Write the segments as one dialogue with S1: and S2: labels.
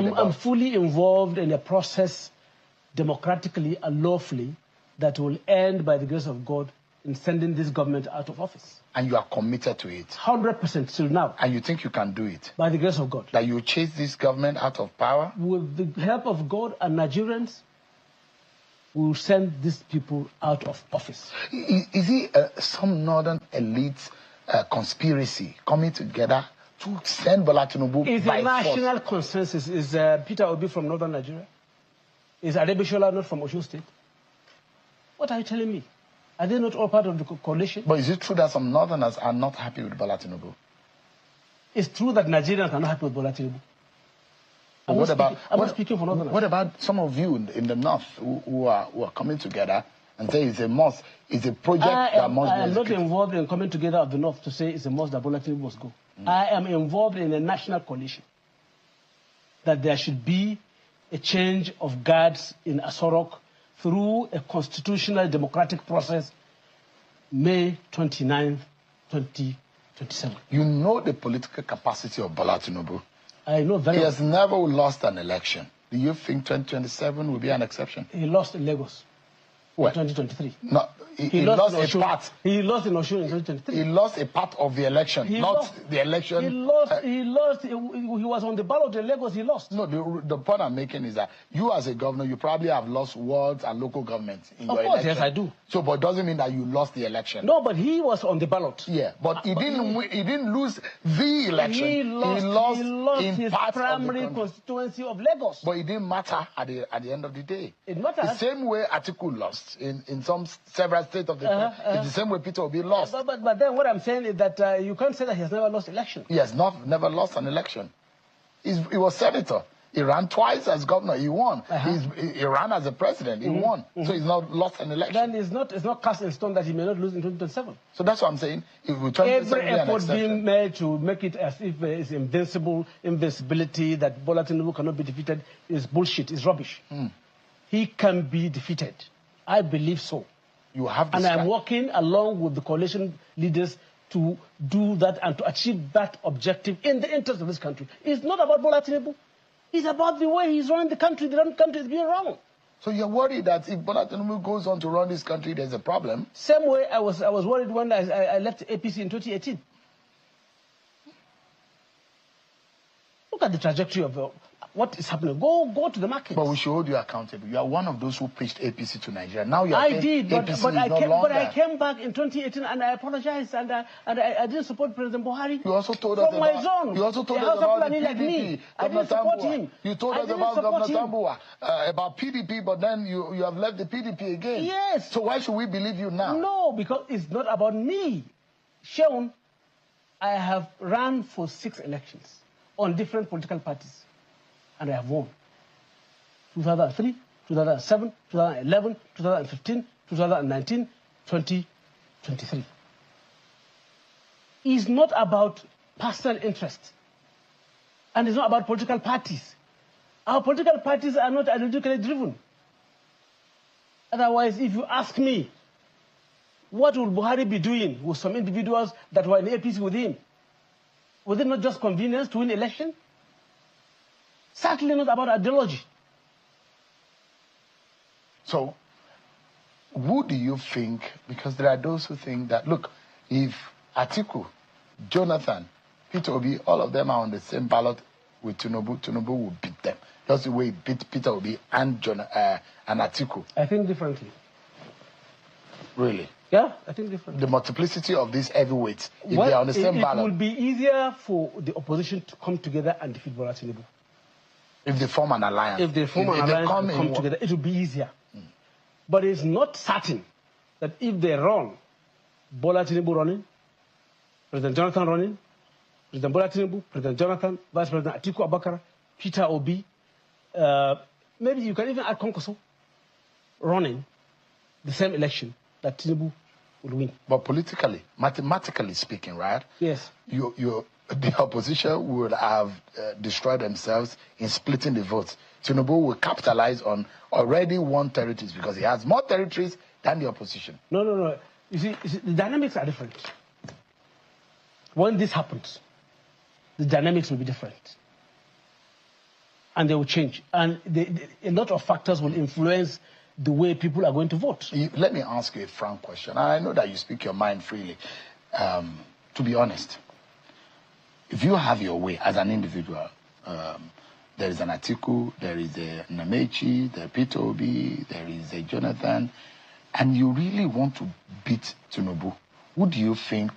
S1: I'm fully involved in a process, democratically and lawfully, that will end, by the grace of God, in sending this government out of office.
S2: And you are committed to it?
S1: 100% till now.
S2: And you think you can do it?
S1: By the grace of God.
S2: That you chase this government out of power?
S1: With the help of God and Nigerians, we will send these people out of office.
S2: Is it some northern elite conspiracy coming together to send Bola Tinubu
S1: It's
S2: by
S1: a national
S2: force?
S1: consensus. Is Peter Obi from northern Nigeria? Is Adebishola not from Osun State? What are you telling me? Are they not all part of the coalition?
S2: But is it true that some northerners are not happy with Bola Tinubu?
S1: It's true that Nigerians are not happy with Bola Tinubu. I'm not speaking for northerners.
S2: What about some of you in the north who are coming together and say it's a must, it's a project that must be
S1: I am not
S2: executed?
S1: involved in coming together of the north to say it's a must that Bola Tinubu must go. I am involved in a national coalition that there should be a change of guards in Asorok through a constitutional democratic process, May 29, 2027.
S2: You know the political capacity of Bola Tinubu.
S1: I know very
S2: He
S1: well.
S2: has never lost an election. Do you think 2027 will be an exception?
S1: He lost in Lagos in 2023.
S2: No, he lost a part.
S1: He lost in Osun in 2023.
S2: He lost a part of the election, the election.
S1: He lost. He was on the ballot in Lagos. He lost.
S2: No, the point I'm making is that you, as a governor, you probably have lost wards and local governments in your election.
S1: Of course, yes, I do.
S2: So, but it doesn't mean that you lost the election.
S1: No, but he was on the ballot.
S2: Yeah, but he didn't lose the election.
S1: He lost
S2: in
S1: his
S2: parts
S1: primary
S2: of the
S1: constituency of Lagos.
S2: But it didn't matter at the end of the day.
S1: It mattered.
S2: The same way Atiku lost in several states of the country. It's the same way Peter Obi lost.
S1: But then what I'm saying is that you can't say that he has never lost election.
S2: He has never lost an election. He was senator. He ran twice as governor. He won. He ran as a president. He won. So he's not lost an election.
S1: Then it's not cast in stone that he may not lose in 2027.
S2: So that's what I'm saying. If we
S1: Every effort being made to make it as if it's invincibility, that Bola Tinubu cannot be defeated, is bullshit. Is rubbish. He can be defeated. I believe so.
S2: You have this
S1: and I'm working along with the coalition leaders to do that and to achieve that objective in the interest of this country. It's not about Bola Tinubu. It's about the way he's running the country. The country is being run.
S2: So you're worried that if Bola Tinubu goes on to run this country, there's a problem?
S1: Same way I was worried when I left APC in 2018. Look at the trajectory of what is happening. Go to the market.
S2: But we should hold you accountable. You are one of those who preached APC to Nigeria. Now you're
S1: I did, but I came back in 2018 and I apologized and I didn't support President Buhari.
S2: You also told us
S1: from my zone.
S2: You also told us about the PDP.
S1: Like me. I didn't support him.
S2: You told us about Governor Tambuwal, about PDP, but then you have left the PDP again.
S1: Yes.
S2: So why should we believe you now?
S1: No, because it's not about me. Sean, I have run for 6 elections on different political parties. And I have won. 2003, 2007, 2011, 2015, 2019, 2023. It's not about personal interest. And it's not about political parties. Our political parties are not ideologically driven. Otherwise, if you ask me, what will Buhari be doing with some individuals that were in APC with him? Was it not just convenience to win election? Certainly not about ideology.
S2: So, who do you think, because there are those who think that, look, if Atiku, Jonathan, Peter Obi, all of them are on the same ballot with Tinubu, Tinubu will beat them. That's the way he beat Peter Obi and Atiku.
S1: I think differently.
S2: Really?
S1: Yeah, I think differently.
S2: The multiplicity of these heavyweights, if they are on the same ballot.
S1: It will be easier for the opposition to come together and defeat Bola Tinubu.
S2: If they form an alliance.
S1: If they form an alliance and come together, it will be easier. But it's not certain that if they run, Bola Tinubu running, President Jonathan running, President Bola Tinubu, President Jonathan, Vice President Atiku Abubakar, Peter Obi, maybe you can even add Konkoso running the same election, that Tinubu will win. But
S2: politically, mathematically speaking, right?
S1: Yes.
S2: The opposition would have destroyed themselves in splitting the votes. Tinubu will capitalize on already won territories because he has more territories than the opposition.
S1: No. You see, the dynamics are different. When this happens, the dynamics will be different. and they will change. And a lot of factors will influence the way people are going to vote.
S2: Let me ask you a frank question. I know that you speak your mind freely. To be honest, if you have your way as an individual, there is an Atiku, there is a Nmechi, there is Peter Obi, there is a Jonathan, and you really want to beat Tinubu, who do you think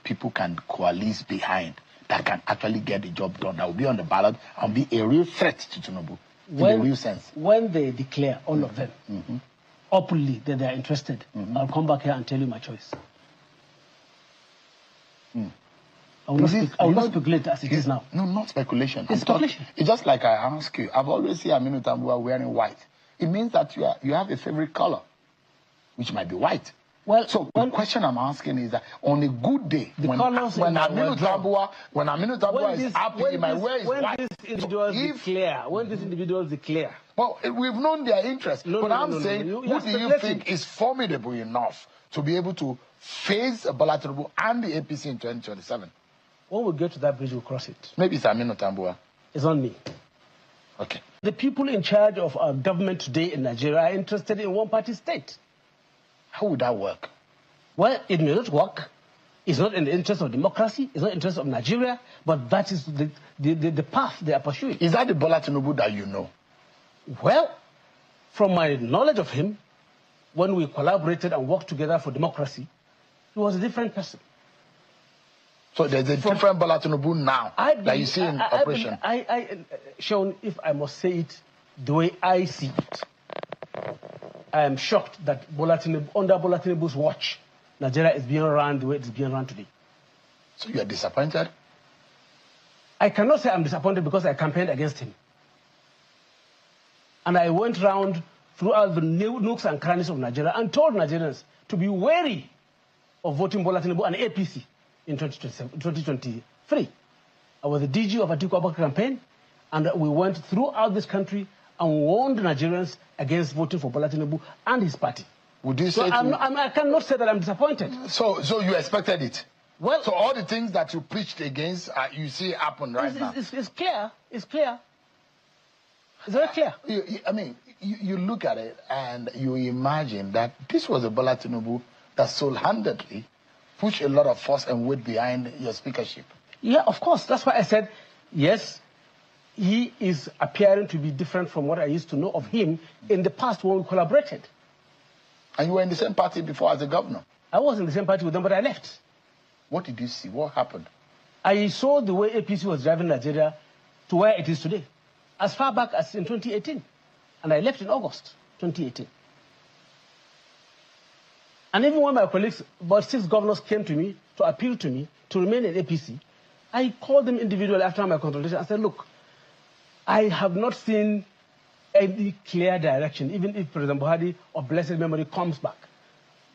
S2: people can coalesce behind that can actually get the job done, that will be on the ballot and be a real threat to Tinubu in the real sense?
S1: When they declare, all of them, openly that they are interested, I'll come back here and tell you my choice. I will not speculate as it is now.
S2: No, not speculation.
S1: It's speculation.
S2: It's just like I ask you. I've always seen Aminu Tambuwal wearing white. It means that you have a favorite color, which might be white. Well, so the question I'm asking is that on a good day, when Aminu Tambuwal is happy, he might wear his white.
S1: When these individuals declare.
S2: Well, we've known their interest. But I'm saying, who do you think is formidable enough to be able to face Bola Tinubu and the APC in 2027?
S1: When we get to that bridge, we'll cross it.
S2: Maybe it's Aminu Tambuwal.
S1: It's on me.
S2: Okay.
S1: The people in charge of our government today in Nigeria are interested in one-party state.
S2: How would that work?
S1: Well, it may not work. It's not in the interest of democracy. It's not in the interest of Nigeria. But that is the path they are pursuing.
S2: Is that the Bola Tinubu that you know?
S1: Well, from my knowledge of him, when we collaborated and worked together for democracy, he was a different person.
S2: So there's a different Bola Tinubu now that you see in operation?
S1: Sean, if I must say it the way I see it, I am shocked that under Bola Tinubu's watch, Nigeria is being run the way it's being run today.
S2: So you are disappointed?
S1: I cannot say I'm disappointed because I campaigned against him. And I went round throughout the nooks and crannies of Nigeria and told Nigerians to be wary of voting Bola Tinubu and APC in 2023. I was the DG of Atiku Abubakar campaign, and we went throughout this country and warned Nigerians against voting for Bola Tinubu and his party.
S2: Would you say
S1: I cannot say that I'm disappointed.
S2: So you expected it?
S1: Well,
S2: so all the things that you preached against, you see happen right now?
S1: It's clear. It's clear. It's very clear.
S2: You look at it and you imagine that this was a Bola Tinubu that single-handedly pushed a lot of force and weight behind your speakership.
S1: Yeah, of course. That's why I said, yes, he is appearing to be different from what I used to know of him in the past when we collaborated.
S2: And you were in the same party before as a governor?
S1: I was in the same party with them, but I left.
S2: What did you see? What happened?
S1: I saw the way APC was driving Nigeria to where it is today, as far back as in 2018. And I left in August 2018. And even when my colleagues, about 6 governors, came to me to appeal to me to remain in APC, I called them individually after my consultation and said, look, I have not seen any clear direction, even if President Buhari of blessed memory comes back,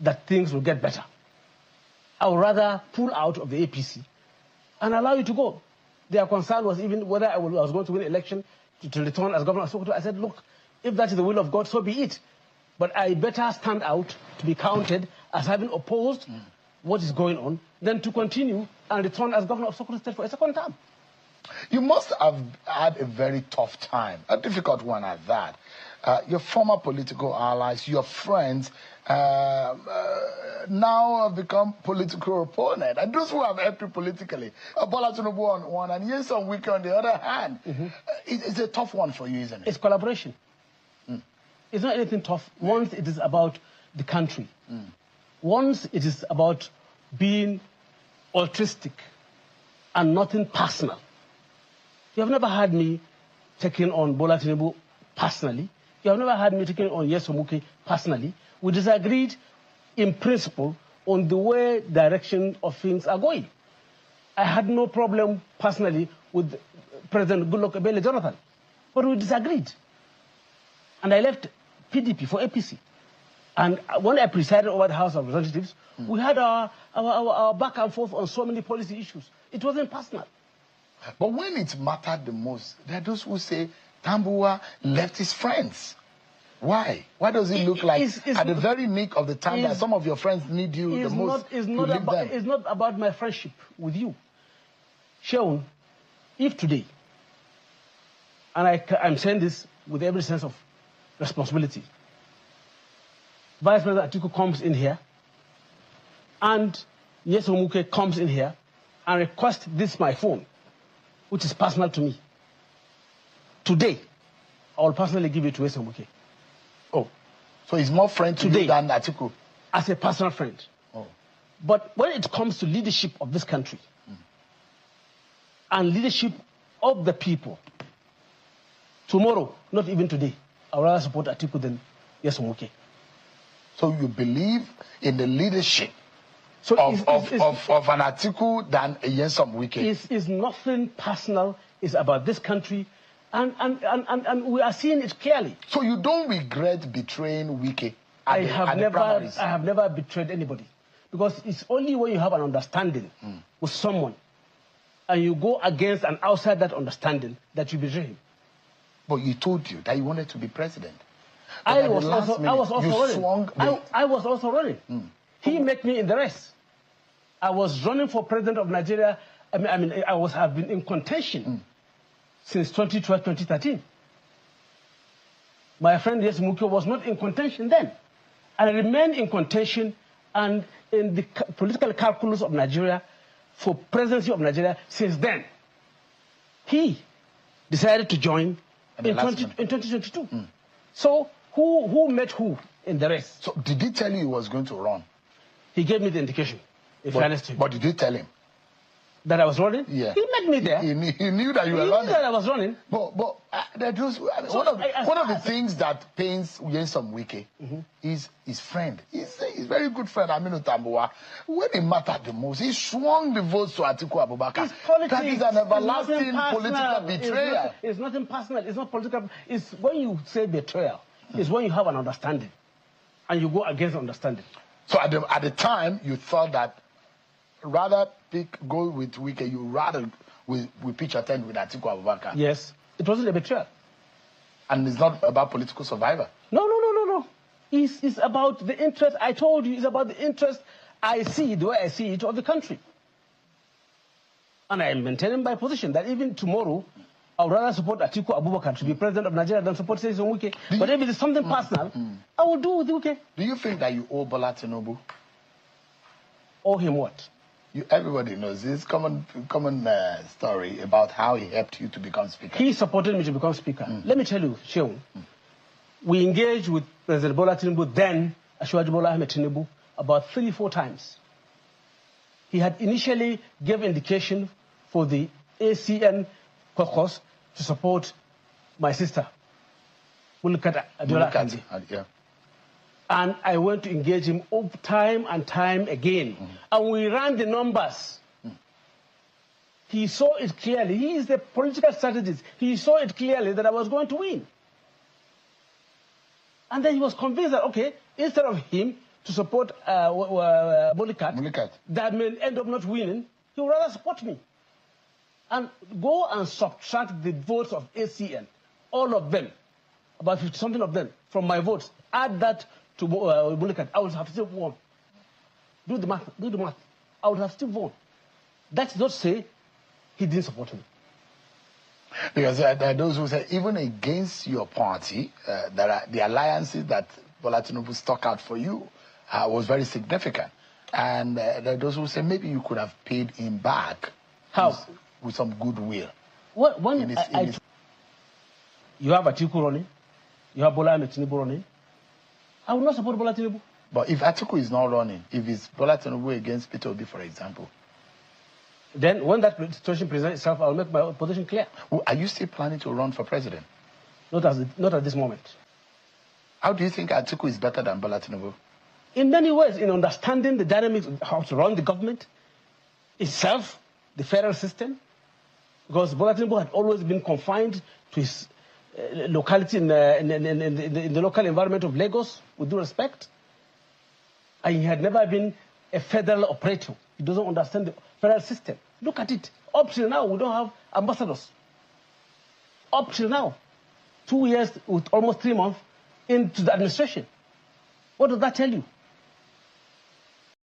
S1: that things will get better. I would rather pull out of the APC and allow you to go. Their concern was even whether I was going to win the election to return as governor of Sokoto. I said, look, if that is the will of God, so be it. But I better stand out to be counted as having opposed what is going on than to continue and return as governor of Sokoto State for a second term.
S2: You must have had a very tough time, a difficult one at that. Your former political allies, your friends, now have become political opponents. And those who have helped you politically, Bola Tinubu on one and Nyesom Wike on the other hand. It's a tough one for you, isn't it?
S1: It's collaboration. It's not anything tough. Once it is about the country. Once it is about being altruistic and nothing personal. You have never had me taking on Bola Tinubu personally. You have never had me taking on Nyesom Wike personally. We disagreed in principle on the way direction of things are going. I had no problem personally with President Goodluck Ebele Jonathan, but we disagreed. And I left PDP for APC. And when I presided over the House of Representatives, we had our back and forth on so many policy issues. It wasn't personal.
S2: But when it mattered the most, there are those who say Tambuwal left his friends. Why? Why does it look like at the very nick of the time that some of your friends need you the most
S1: it's not about my friendship with you. Sean, if today and I'm saying this with every sense of responsibility. Vice President Atiku comes in here, and Nyesom Wike comes in here and requests this my phone, which is personal to me. Today, I will personally give it to Nyesom Wike.
S2: Oh, so he's more friend to you than Atiku?
S1: As a personal friend.
S2: Oh.
S1: But when it comes to leadership of this country, and leadership of the people, tomorrow, not even today, I would rather support Atiku than Nyesom Wike.
S2: So you believe in the leadership of an Atiku than a Nyesom Wike?
S1: It's nothing personal. It's about this country, and we are seeing it clearly.
S2: So you don't regret betraying Wike?
S1: I have never betrayed anybody, because it's only when you have an understanding with someone, and you go against and outside that understanding, that you betray him.
S2: But he told you that he wanted to be president.
S1: I was also running. He met me in the race. I was running for president of Nigeria. I have been in contention since 2012, 2013. My friend Nyesom Wike was not in contention then. I remained in contention and in the political calculus of Nigeria for presidency of Nigeria since then. He decided to join in 2022. So who met who in the race?
S2: So did he tell you he was going to run?
S1: He gave me the indication, in fairness to him.
S2: But did you tell him?
S1: That I was running?
S2: Yeah.
S1: He met me there.
S2: He knew that you were running.
S1: He knew that I was running.
S2: But one of the things that pains Nyesom Wike is his friend. He's a very good friend, Aminu Tambuwal. When it mattered the most, he swung the votes to Atiku Abubakar. That is an everlasting political betrayal.
S1: It's nothing personal. It's not political. It's when you say betrayal, it's when you have an understanding and you go against understanding.
S2: So at the time, you thought that rather go with Wike, you rather we pitch a tent with Atiku Abubakar.
S1: Yes. It wasn't a betrayal.
S2: And it's not about political survivor.
S1: No. It's about the interest, I told you, it's about the interest I see, the way I see it, of the country. And I am maintaining my position that even tomorrow, I would rather support Atiku Abubakar to be president of Nigeria than support Nyesom Wike. But if it is something personal, I will do with Wike.
S2: Do you think that you owe Bola Tinubu?
S1: Owe him what?
S2: Everybody knows this common story about how he helped you to become speaker.
S1: He supported me to become speaker. Let me tell you, Sheung, we engaged with President Bola Tinubu, then President Bola Ahmed Tinubu, about 3-4 times. He had initially gave indication for the ACN caucus to support my sister, Mulkat Abiola.
S2: Yeah.
S1: And I went to engage him time and time again. And we ran the numbers. He saw it clearly. He is the political strategist. He saw it clearly that I was going to win. And then he was convinced that, okay, instead of him to support Mulkat, that may end up not winning, he would rather support me. And go and subtract the votes of ACN, all of them, about 50-something of them, from my votes. Add that to Mulkat, I would have still won. Do the math. I would have still won. That's not say he didn't support me.
S2: Because there are those who say, even against your party, there are the alliances that Bola Tinubu stuck out for you was very significant. And there are those who say maybe you could have paid him back.
S1: How?
S2: With some goodwill.
S1: You have Atiku running, you have Bola Ahmed Tinubu running. I will not support Bola Tinubu.
S2: But if Atiku is not running, if it's Bola Tinubu against Peter Obi, for example,
S1: then when that situation presents itself, I will make my position clear.
S2: Well, are you still planning to run for president?
S1: Not at this moment.
S2: How do you think Atiku is better than Bola Tinubu?
S1: In many ways, in understanding the dynamics of how to run the government itself, the federal system, because Bola Tinubu had always been confined to his locality in the local environment of Lagos, with due respect. And he had never been a federal operator. He doesn't understand the federal system. Look at it. Up till now, we don't have ambassadors. Up till now. 2 years with almost 3 months into the administration. What does that tell you?